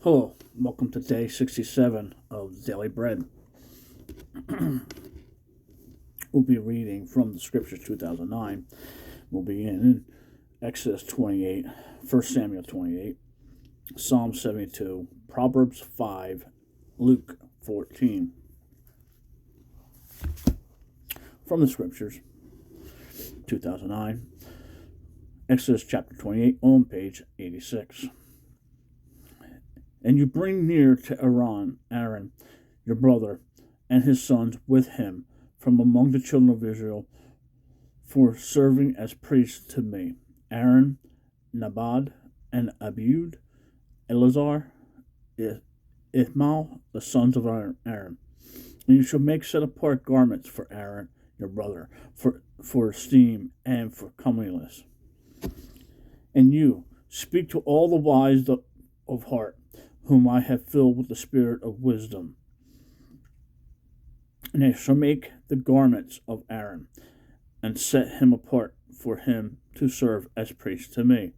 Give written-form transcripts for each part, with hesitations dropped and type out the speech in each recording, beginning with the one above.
Hello, welcome to day 67 of Daily Bread. We'll be reading from the Scriptures 2009. We'll begin in Exodus 28, 1 Samuel 28, Psalm 72, Proverbs 5, Luke 14. From the Scriptures 2009, Exodus chapter 28 on page 86. And you bring near to Aaron, your brother, and his sons with him from among the children of Israel for serving as priests to me. Aaron, Nabad, and Abiud, Eleazar, Ithmal, the sons of Aaron. And you shall make set-apart garments for Aaron, your brother, for esteem and for comeliness. And you speak to all the wise of heart, whom I have filled with the spirit of wisdom. And they shall make the garments of Aaron, and set him apart for him to serve as priest to me.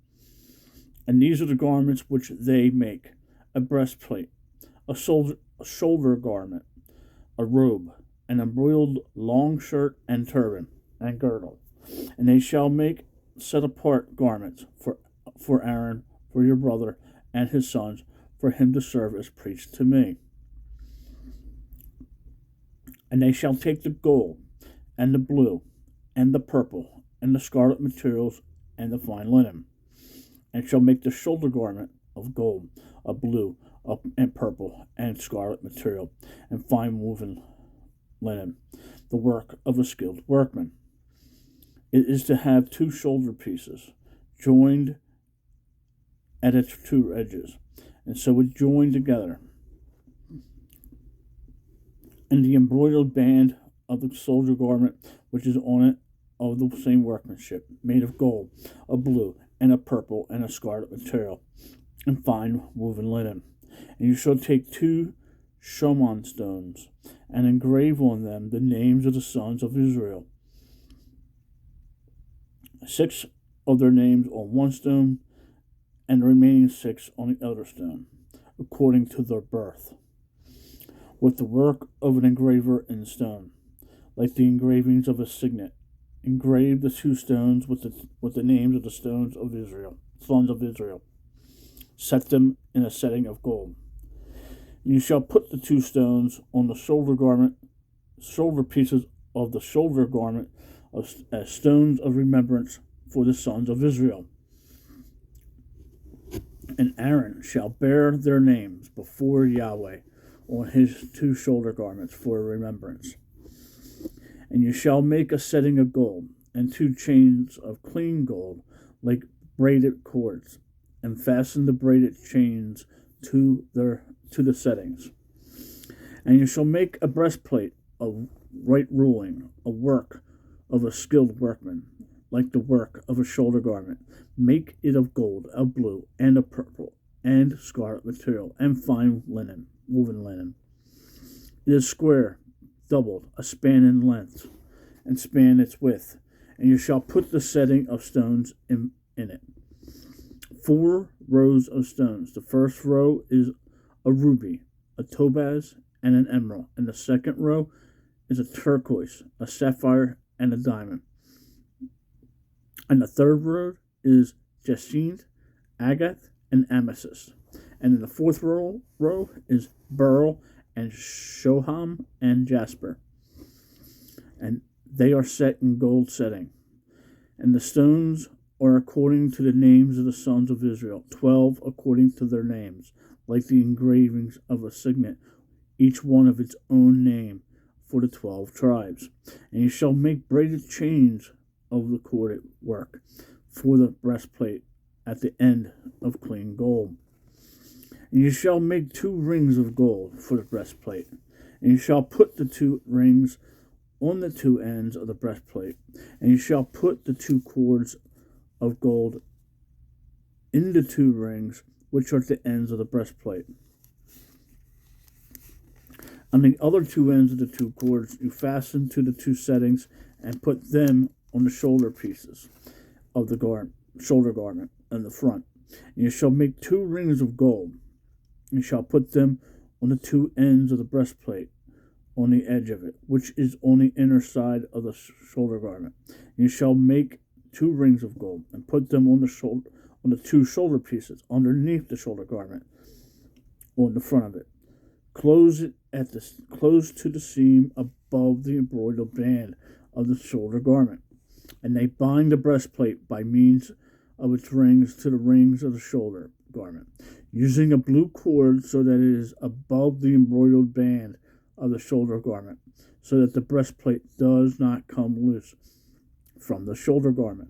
And these are the garments which they make: a breastplate, a shoulder garment, a robe, an embroidered long shirt and turban, and girdle. And they shall make set-apart garments for Aaron, for your brother, and his sons, for him to serve as priest to me. And they shall take the gold, and the blue, and the purple, and the scarlet materials, and the fine linen, and shall make the shoulder garment of gold, of blue, and purple, and scarlet material, and fine woven linen, the work of a skilled workman. It is to have 2 shoulder pieces, joined at its 2 edges, and so it joined together. And the embroidered band of the soldier garment which is on it of the same workmanship, made of gold, of blue, and of purple, and of scarlet material, and fine woven linen. And you shall take 2 shomon stones, and engrave on them the names of the sons of Israel, 6 of their names on one stone, and the remaining 6 on the other stone, according to their birth, with the work of an engraver in stone, like the engravings of a signet. Engrave the 2 stones with the names of the sons of Israel. Set them in a setting of gold. And you shall put the 2 stones on the shoulder pieces of the shoulder garment as stones of remembrance for the sons of Israel. And Aaron shall bear their names before Yahweh on his 2 shoulder garments for remembrance. And you shall make a setting of gold, and 2 chains of clean gold, like braided cords, and fasten the braided chains to the settings. And you shall make a breastplate of right ruling, a work of a skilled workman, like the work of a shoulder garment. Make it of gold, of blue, and of purple, and scarlet material, and fine linen, woven linen. It is square, doubled, a span in length, and span its width. And you shall put the setting of stones in it. 4 rows of stones. The first row is a ruby, a topaz, and an emerald. And the second row is a turquoise, a sapphire, and a diamond. And the third row is jacinth, agate, and amethyst. And in the fourth row is beryl and shoham and jasper. And they are set in gold setting. And the stones are according to the names of the sons of Israel, 12 according to their names, like the engravings of a signet, each one of its own name for the 12 tribes. And you shall make braided chains of the corded work for the breastplate at the end of clean gold. And you shall make 2 rings of gold for the breastplate. And you shall put the 2 rings on the 2 ends of the breastplate. And you shall put the 2 cords of gold in the 2 rings which are at the ends of the breastplate. On the other 2 ends of the 2 cords you fasten to the 2 settings, and put them on the shoulder pieces of the shoulder garment in the front. And you shall make 2 rings of gold, You shall put them on the two ends of the breastplate, on the edge of it, which is on the inner side of the shoulder garment. You shall make 2 rings of gold, and put them on the 2 shoulder pieces underneath the shoulder garment, on the front of it. Close to the seam above the embroidered band of the shoulder garment, and they bind the breastplate by means of its rings to the rings of the shoulder garment, using a blue cord so that it is above the embroidered band of the shoulder garment, so that the breastplate does not come loose from the shoulder garment.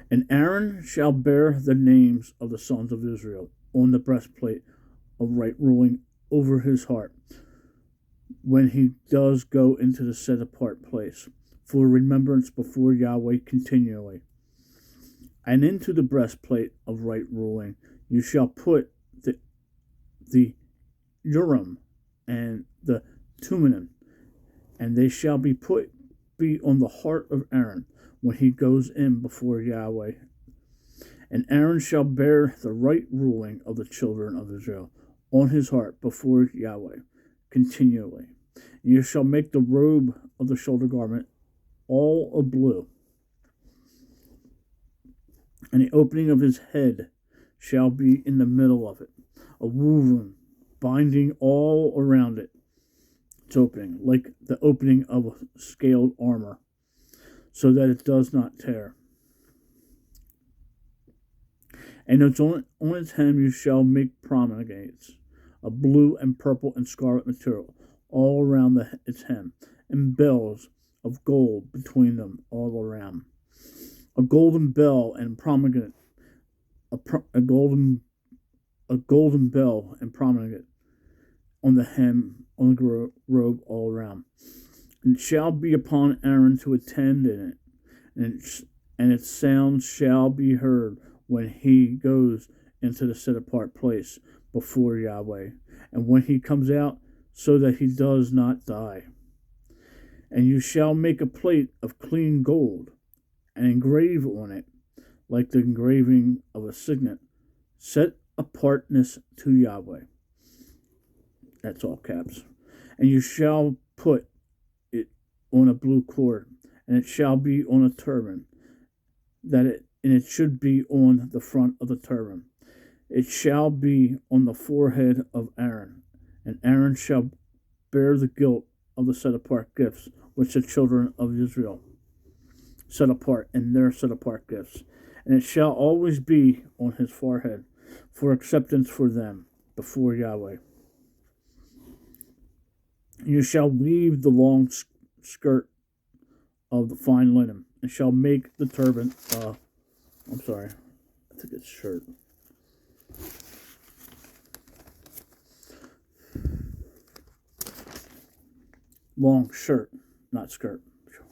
And Aaron shall bear the names of the sons of Israel on the breastplate of right ruling over his heart when he does go into the set apart place for remembrance before Yahweh continually. And into the breastplate of right ruling you shall put the Urim and the Thummim, and they shall be on the heart of Aaron when he goes in before Yahweh. And Aaron shall bear the right ruling of the children of Israel on his heart before Yahweh continually. And you shall make the robe of the shoulder garment all of blue, and the opening of his head shall be in the middle of it, a woven binding all around it. Its opening, like the opening of a scaled armor, so that it does not tear. And on its hem you shall make pomegranates of blue and purple and scarlet material all around its hem, and bells of gold between them all around. A golden bell and pomegranate, a golden bell and pomegranate on the hem, on the robe all around. And it shall be upon Aaron to attend in it, and its sound shall be heard when he goes into the set apart place before Yahweh, and when he comes out, so that he does not die. And you shall make a plate of clean gold, and engrave on it, like the engraving of a signet, set apartness to Yahweh. That's all caps. And you shall put it on a blue cord, and it shall be on a turban, and it should be on the front of the turban. It shall be on the forehead of Aaron, and Aaron shall bear the guilt of the set apart gifts which the children of Israel set apart in their set apart gifts, and it shall always be on his forehead for acceptance for them before Yahweh. You shall weave the long skirt of the fine linen, and shall make the turban. I think it's shirt. Long shirt, not skirt.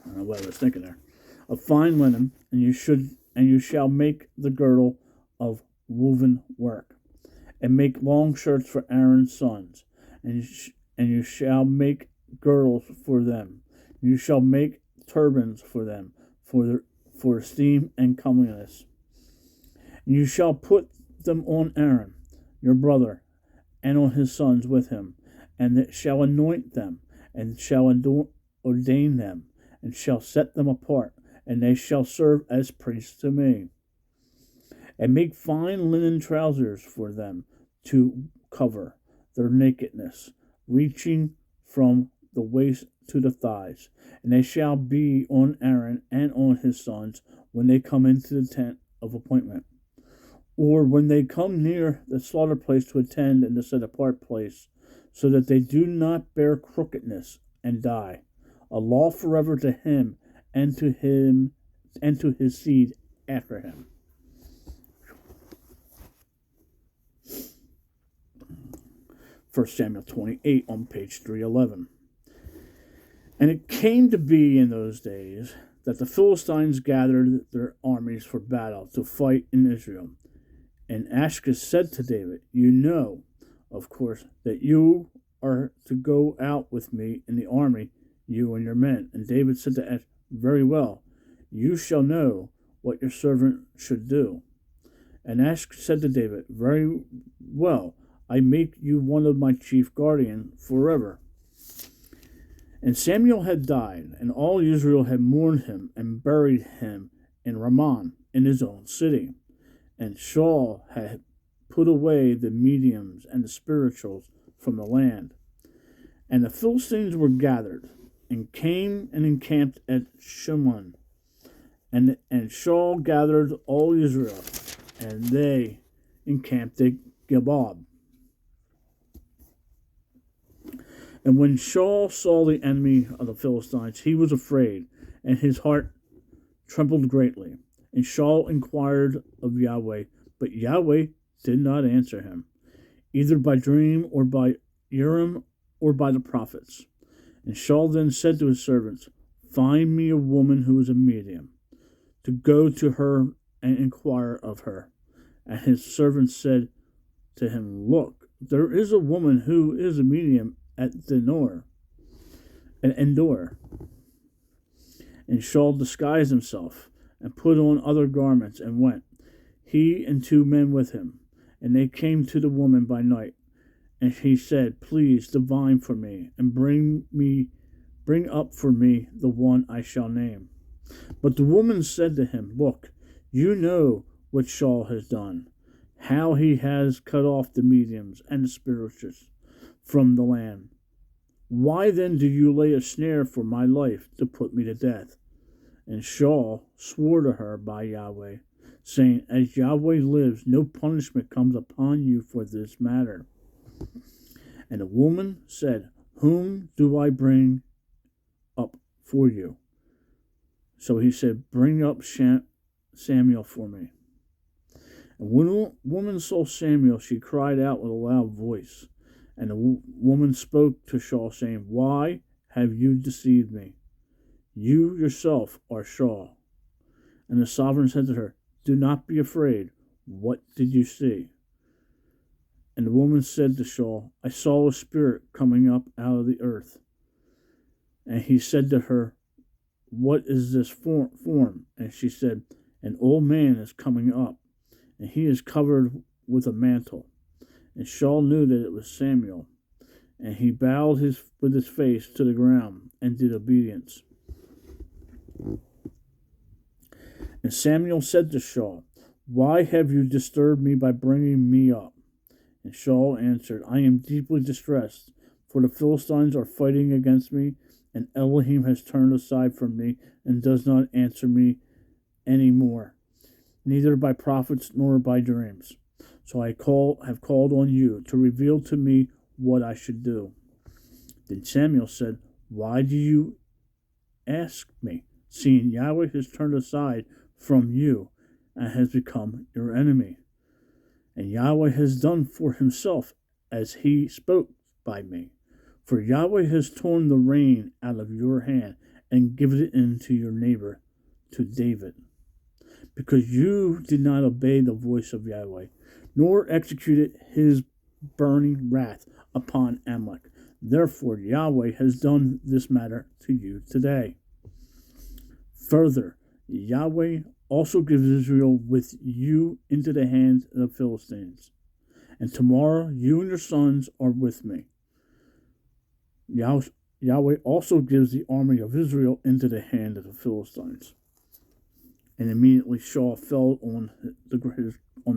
I don't know what I was thinking there. Of fine linen, and you shall make the girdle of woven work, and make long shirts for Aaron's sons, and you shall make girdles for them. You shall make turbans for them, for esteem and comeliness. And you shall put them on Aaron, your brother, and on his sons with him, and shall anoint them, and shall ordain them, and shall set them apart, and they shall serve as priests to me. And make fine linen trousers for them to cover their nakedness, reaching from the waist to the thighs. And they shall be on Aaron and on his sons when they come into the tent of appointment, or when they come near the slaughter place to attend in the set apart place, so that they do not bear crookedness and die. A law forever to him and to his seed after him. First Samuel 28 on page 311. And it came to be in those days that the Philistines gathered their armies for battle to fight in Israel. And Achish said to David, "You know, of course, that you are to go out with me in the army, you and your men." And David said to Achish, "Very well, you shall know what your servant should do." And Achish said to David, "Very Well, I make you one of my chief guardians forever. And Samuel had died, and all Israel had mourned him and buried him in Ramah in his own city. And Saul had put away the mediums and the spirituals from the land. And the Philistines were gathered, and came and encamped at Shimon. And Saul gathered all Israel, and they encamped at Gilboa. And when Saul saw the enemy of the Philistines, he was afraid, and his heart trembled greatly. And Saul inquired of Yahweh, but Yahweh did not answer him, either by dream or by Urim or by the prophets. And Saul then said to his servants, Find me a woman who is a medium, to go to her and inquire of her. And his servants said to him, Look, there is a woman who is a medium at Endor. And Saul disguised himself and put on other garments and went, he and 2 men with him. And they came to the woman by night. And he said, Please divine for me, and bring up for me the one I shall name. But the woman said to him, Look, you know what Saul has done, how he has cut off the mediums and the spirituals from the land. Why then do you lay a snare for my life to put me to death? And Saul swore to her by Yahweh, saying, As Yahweh lives, no punishment comes upon you for this matter. And the woman said, Whom do I bring up for you? So he said, Bring up Samuel for me. And when the woman saw Samuel, she cried out with a loud voice. And the woman spoke to Saul, saying, Why have you deceived me? You yourself are Saul. And the sovereign said to her, Do not be afraid. What did you see? And the woman said to Saul, I saw a spirit coming up out of the earth. And he said to her, What is this form? And she said, An old man is coming up, and he is covered with a mantle. And Saul knew that it was Samuel, and he bowed with his face to the ground and did obedience. And Samuel said to Saul, Why have you disturbed me by bringing me up? And Saul answered, I am deeply distressed, for the Philistines are fighting against me, and Elohim has turned aside from me and does not answer me any more, neither by prophets nor by dreams. So I have called on you to reveal to me what I should do. Then Samuel said, Why do you ask me, seeing Yahweh has turned aside from you and has become your enemy? And Yahweh has done for himself as he spoke by me. For Yahweh has torn the rein out of your hand and given it into your neighbor, to David. Because you did not obey the voice of Yahweh, nor executed his burning wrath upon Amalek. Therefore Yahweh has done this matter to you today. Further, Yahweh also gives Israel with you into the hands of the Philistines. And tomorrow you and your sons are with me. Yahweh also gives the army of Israel into the hand of the Philistines. And immediately Saul fell on the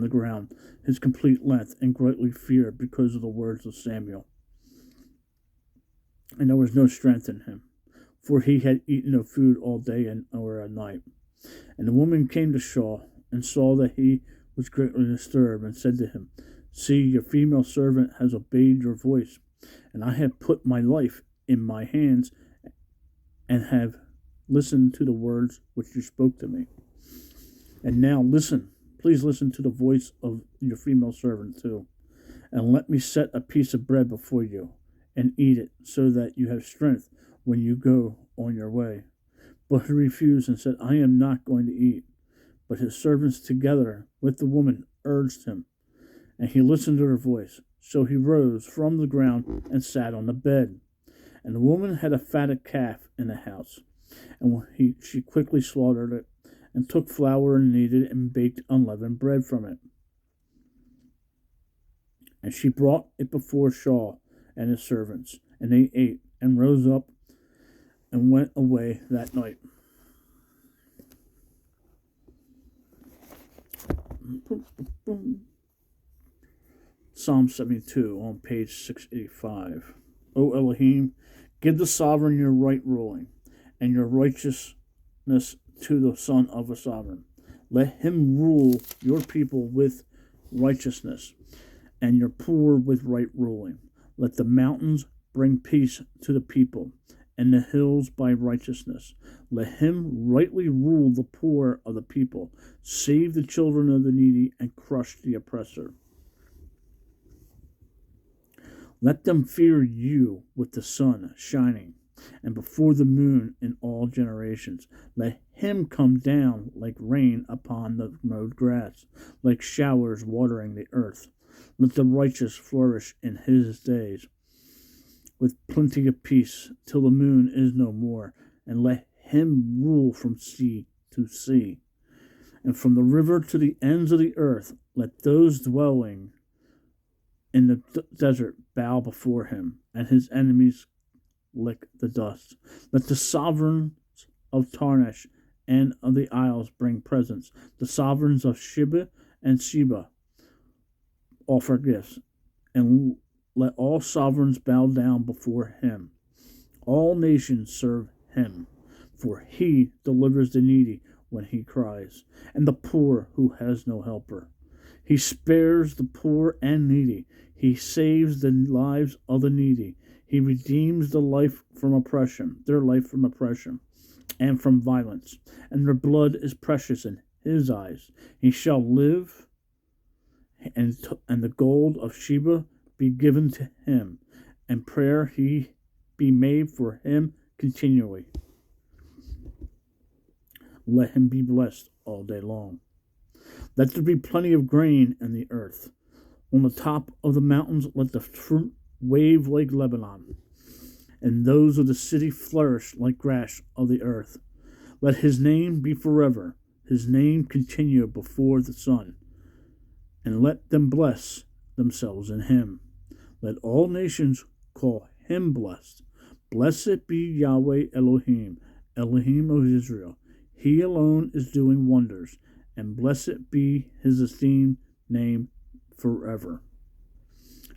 ground, his complete length, and greatly feared because of the words of Samuel. And there was no strength in him, for he had eaten no food all day or at night. And the woman came to Saul, and saw that he was greatly disturbed, and said to him, See, your female servant has obeyed your voice, and I have put my life in my hands, and have listened to the words which you spoke to me. And now please listen to the voice of your female servant too, and let me set a piece of bread before you, and eat it, so that you have strength when you go on your way. But he refused and said, I am not going to eat. But his servants together with the woman urged him, and he listened to her voice. So he rose from the ground and sat on the bed. And the woman had a fatted calf in the house, and she quickly slaughtered it, and took flour and kneaded and baked unleavened bread from it. And she brought it before Shaul and his servants, and they ate and rose up and went away that night. Psalm 72 on page 685. O Elohim, give the sovereign your right ruling, and your righteousness to the son of a sovereign. Let him rule your people with righteousness, and your poor with right ruling. Let the mountains bring peace to the people, and the hills by righteousness. Let him rightly rule the poor of the people, save the children of the needy, and crush the oppressor. Let them fear you with the sun shining, and before the moon in all generations. Let him come down like rain upon the mowed grass, like showers watering the earth. Let the righteous flourish in his days, with plenty of peace, till the moon is no more. And let him rule from sea to sea, and from the river to the ends of the earth. Let those dwelling in the desert bow before him, and his enemies lick the dust. Let the sovereigns of Tarshish and of the isles bring presents. The sovereigns of Sheba and Sheba offer gifts, and let all sovereigns bow down before him. All nations serve him, for he delivers the needy when he cries, and the poor who has no helper. He spares the poor and needy. He saves the lives of the needy. He redeems their life from oppression, and from violence, and their blood is precious in his eyes. He shall live, and the gold of Sheba be given to him, and prayer he be made for him continually. Let him be blessed all day long. Let there be plenty of grain in the earth. On the top of the mountains let the fruit wave like Lebanon, and those of the city flourish like grass of the earth. Let his name be forever, his name continue before the sun, and let them bless themselves in him. Let all nations call him blessed. Blessed be Yahweh Elohim, Elohim of Israel. He alone is doing wonders, and blessed be his esteemed name forever.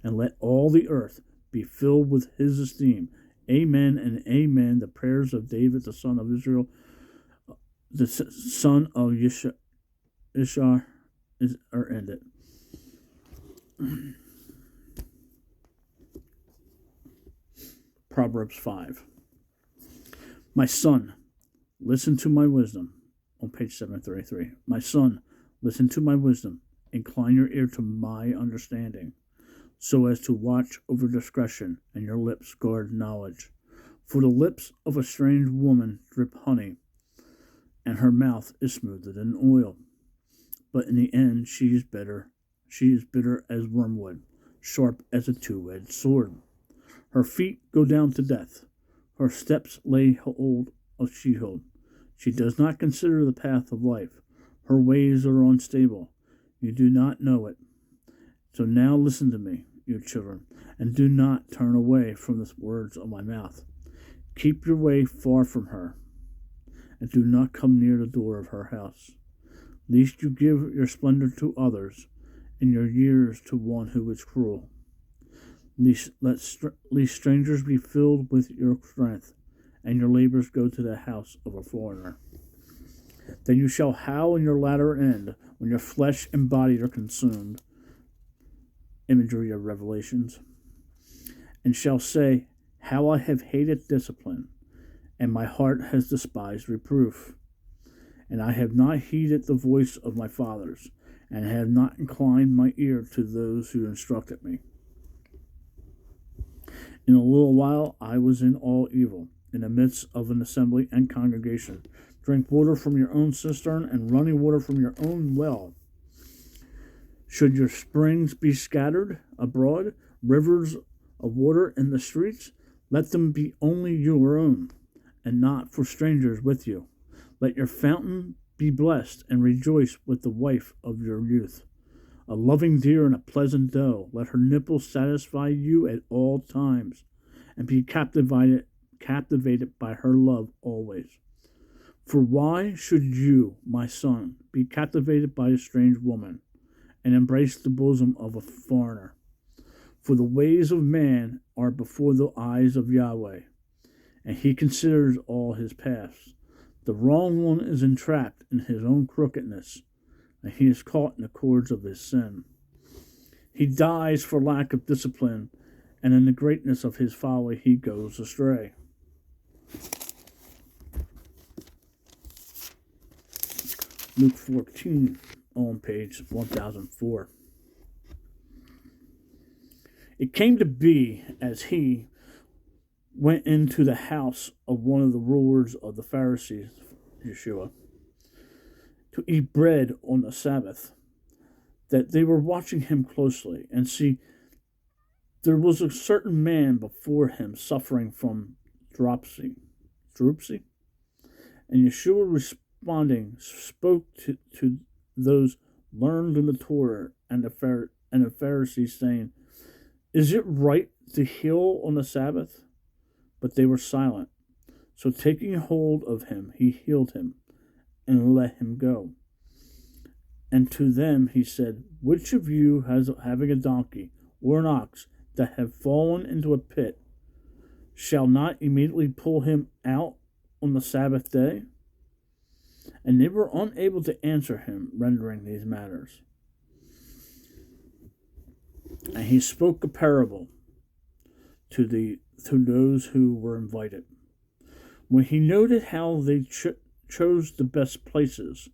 And let all the earth be filled with his esteem. Amen and amen. The prayers of David, the son of Israel, the son of Ishar, are ended. Proverbs 5. My son, listen to my wisdom. On page 733. My son, listen to my wisdom. Incline your ear to my understanding, so as to watch over discretion, and your lips guard knowledge. For the lips of a strange woman drip honey, and her mouth is smoother than oil. But in the end she is bitter. She is bitter as wormwood, sharp as a two-edged sword. Her feet go down to death. Her steps lay hold of Sheol. She does not consider the path of life. Her ways are unstable. You do not know it. So now listen to me, you children, and do not turn away from the words of my mouth. Keep your way far from her, and do not come near the door of her house, lest you give your splendor to others, and your years to one who is cruel. Lest strangers be filled with your strength, and your labors go to the house of a foreigner. Then you shall howl in your latter end, when your flesh and body are consumed. Imagery of Revelations. And shall say, how I have hated discipline, and my heart has despised reproof. And I have not heeded the voice of my fathers, and have not inclined my ear to those who instructed me. In a little while I was in all evil, in the midst of an assembly and congregation. Drink water from your own cistern, and running water from your own well. Should your springs be scattered abroad, rivers of water in the streets, let them be only your own, and not for strangers with you. Let your fountain be blessed, and rejoice with the wife of your youth. a loving deer and a pleasant doe. Let her nipples satisfy you at all times, and be captivated by her love always. For why should you, my son, be captivated by a strange woman, and embrace the bosom of a foreigner? For the ways of man are before the eyes of Yahweh, and he considers all his paths. The wrong one is entrapped in his own crookedness, and he is caught in the cords of his sin. He dies for lack of discipline, and in the greatness of his folly he goes astray. Luke 14 on page 1004. It came to be as he went into the house of one of the rulers of the Pharisees, Yeshua, to eat bread on the Sabbath, that they were watching him closely. And see, there was a certain man before him suffering from dropsy. And Yeshua responding spoke to those learned in the Torah and the Pharisees, saying, "Is it right to heal on the Sabbath?" But they were silent. So taking hold of him, he healed him and let him go. And to them he said, "Which of you, having a donkey or an ox that have fallen into a pit, shall not immediately pull him out on the Sabbath day?" And they were unable to answer him, rendering these matters. And he spoke a parable to those who were invited. When he noted how they chose the best places,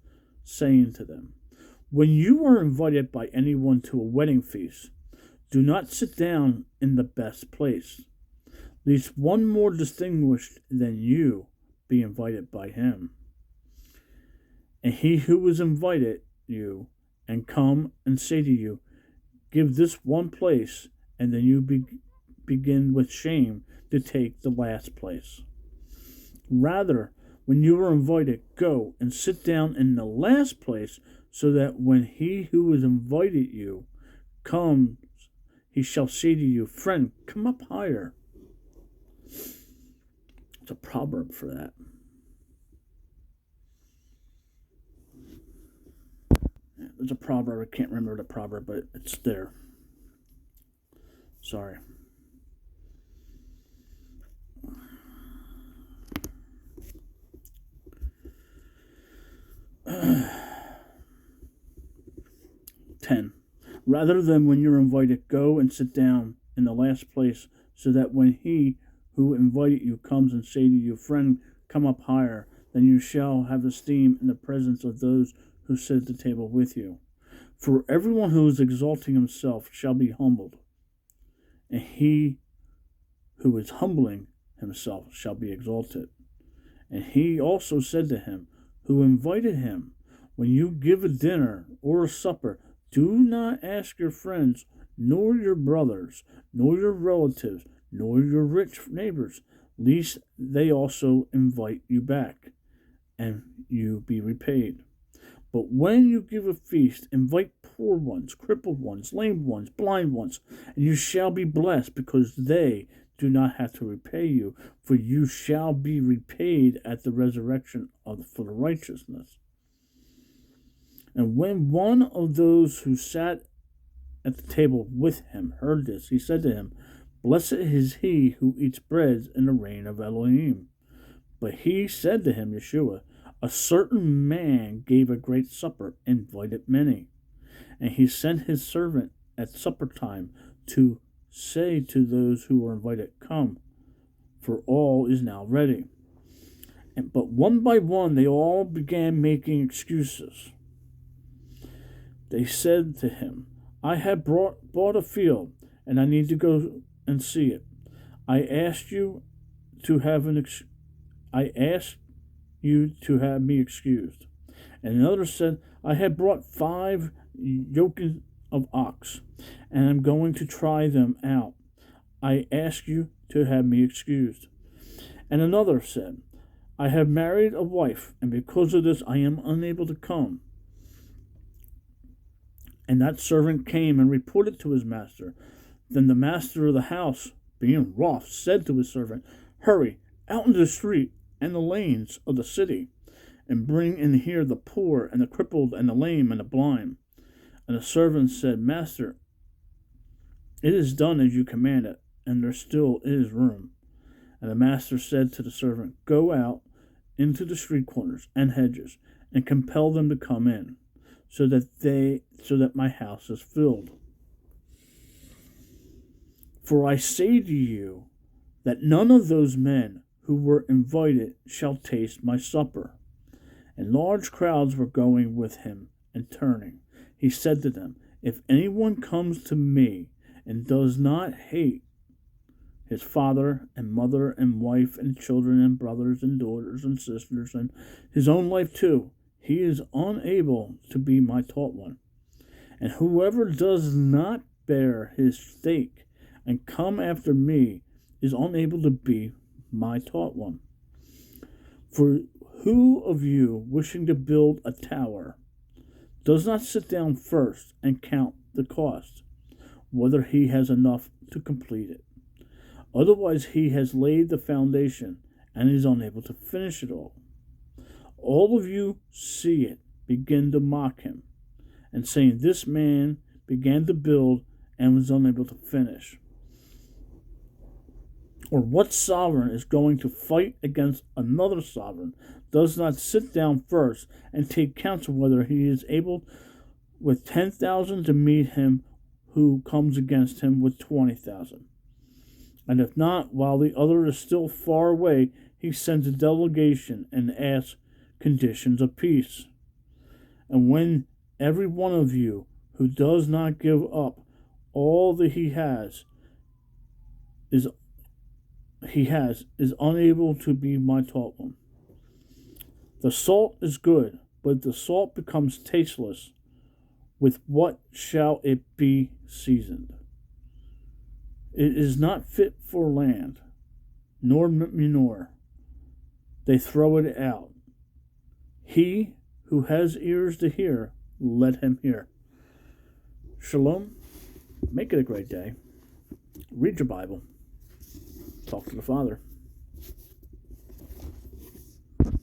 saying to them, "When you are invited by anyone to a wedding feast, do not sit down in the best place, lest one more distinguished than you be invited by him. And he who is invited you and come and say to you, 'Give this one place,' and then you begin with shame to take the last place. Rather, when you are invited, go and sit down in the last place, so that when he who has invited you comes, he shall say to you, 'Friend, come up higher.'" It's a proverb for that. There's a proverb. I can't remember the proverb, but it's there. Sorry. Ten. Rather than when you're invited, go and sit down in the last place, so that when he who invited you comes and say to you, "Friend, come up higher," then you shall have esteem in the presence of those who sit at the table with you. For everyone who is exalting himself shall be humbled, and he who is humbling himself shall be exalted. And he also said to him who invited him, "When you give a dinner or a supper, do not ask your friends, nor your brothers, nor your relatives, nor your rich neighbors, lest they also invite you back, and you be repaid. But when you give a feast, invite poor ones, crippled ones, lame ones, blind ones, and you shall be blessed, because they do not have to repay you, for you shall be repaid at the resurrection for the righteousness." And when one of those who sat at the table with him heard this, he said to him, "Blessed is he who eats bread in the reign of Elohim." But he said to him, Yeshua, "A certain man gave a great supper, invited many. And he sent his servant at supper time to say to those who were invited, 'Come, for all is now ready.' But one by one they all began making excuses. They said to him, 'I have bought a field, and I need to go and see it. I asked you to have me excused.' And another said, 'I had brought 5 yoke of ox, and I'm going to try them out. I ask you to have me excused.' And another said, 'I have married a wife, and because of this I am unable to come.' And that servant came and reported to his master. Then the master of the house, being wroth, said to his servant, Hurry out into the street and the lanes of the city, and bring in here the poor and the crippled and the lame and the blind. And the servant said, Master, it is done as you commanded, and there still is room. And the master said to the servant, Go out into the street corners and hedges, and compel them to come in, so that my house is filled. For I say to you that none of those men who were invited shall taste my supper. And large crowds were going with him, and turning, he said to them, If anyone comes to me and does not hate his father and mother and wife and children and brothers and daughters and sisters and his own life too, he is unable to be my taught one. And whoever does not bear his stake and come after me is unable to be my taught one. For who of you, wishing to build a tower, does not sit down first and count the cost, whether he has enough to complete it? Otherwise he has laid the foundation and is unable to finish it all. All of you see it, begin to mock him, and saying, This man began to build and was unable to finish. Or what sovereign is going to fight against another sovereign, does not sit down first and take counsel whether he is able with 10,000 to meet him who comes against him with 20,000? And if not, while the other is still far away, he sends a delegation and asks conditions of peace. And when every one of you who does not give up all that he has is unable to be my taught one. The salt is good, but if the salt becomes tasteless, with what shall it be seasoned? It is not fit for land, nor manure. They throw it out. He who has ears to hear, let him hear. Shalom. Make it a great day. Read your Bible. Talk to the Father.